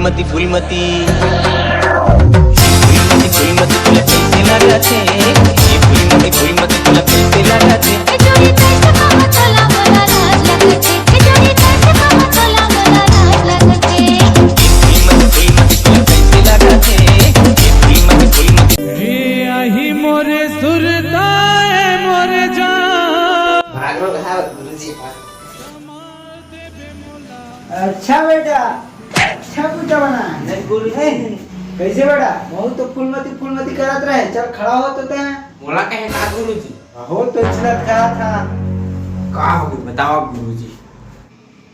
फुलमती फुलमती फुलमती फुलमती तुला कैसे लगाते ये फुलमती फुलमती तुला कैसे लगाते फुलमती फुलमती तुला कैसे लगाते ये फुलमती फुलमती हे आही मोरे सुरताए मोरे जान। भागो भाग गुरुजी। अच्छा बेटा, अच्छा पूछा बना नहीं गुरु है कैसे बेटा बहुत तो फुलमती करत रहे। चल खड़ा हो तो ते बोला कहे का गुरुजी? हो तो चलत कहा था का हो गया बताओ गुरुजी।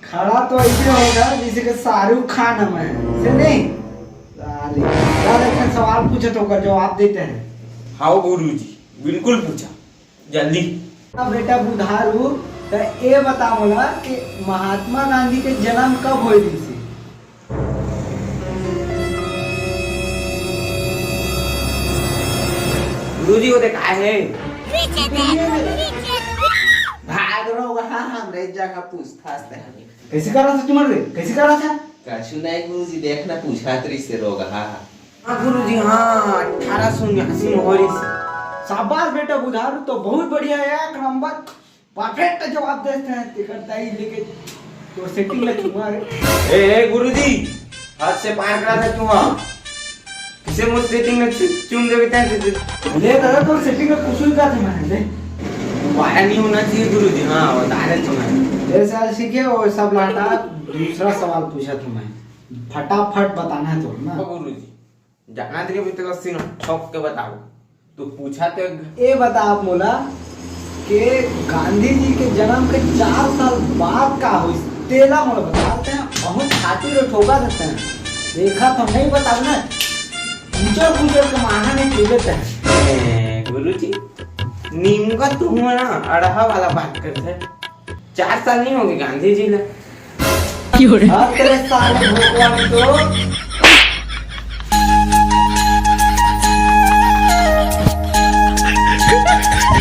खड़ा तो ऐसे होगा जैसे कि शाहरुख खान है से नहीं साले यार एक सवाल पूछे तो कर जवाब देते हैं। हाँ गुरुजी बिल्कुल पूछा जल्दी। अब बेटा बुधारू तो ये बता बोला कि महात्मा गांधी के जन्म कब हुए थी? गुरुजी वो देखा है भाग रहा होगा। हाँ हमरे जगह पूछताछ है कैसे कर रहा था तुम्हारे कैसे कर रहा था कछु नहीं गुरुजी देखना पूछा तरी से रोगा। हाँ गुरुजी हाँ 1889 में हो रही से। शाबाश बेटा बुधारू तो बहुत बढ़िया है एक नंबर परफेक्ट जवाब देते हैं करता ही लेके तो सेटिंग में तुम्हारे ए गुरुजी हाथ से पार करा था तू। हाँ किसे मुझ सेटिंग में चुन दे बेटा ले दादा तो सेटिंग में कुछ ही का थे मैंने वाया नहीं होना चाहिए गुरुजी। हाँ बता रहे तुम्हें जैसे आज सीखे वो सब लाटा दूसरा सवाल पूछा तुम्हें फटाफट बताना है तो ना गुरुजी जाना तेरे भी तो सीन ठोक के बताओ तो पूछा तो ये बता आप बोला कि गांधी जी के जन्म के 4 साल बाद का हुई तेला मोड़ बताते हैं बहुत खातिर ठोका देते हैं देखा तो नहीं बता ना पूछो के माना नहीं दे देते हैं। गुरुजी नीम का तुम ना अड़हा वाला बात करते हैं 4 साल नहीं होंगे गांधी जी ने। तेरे साले भगवान तो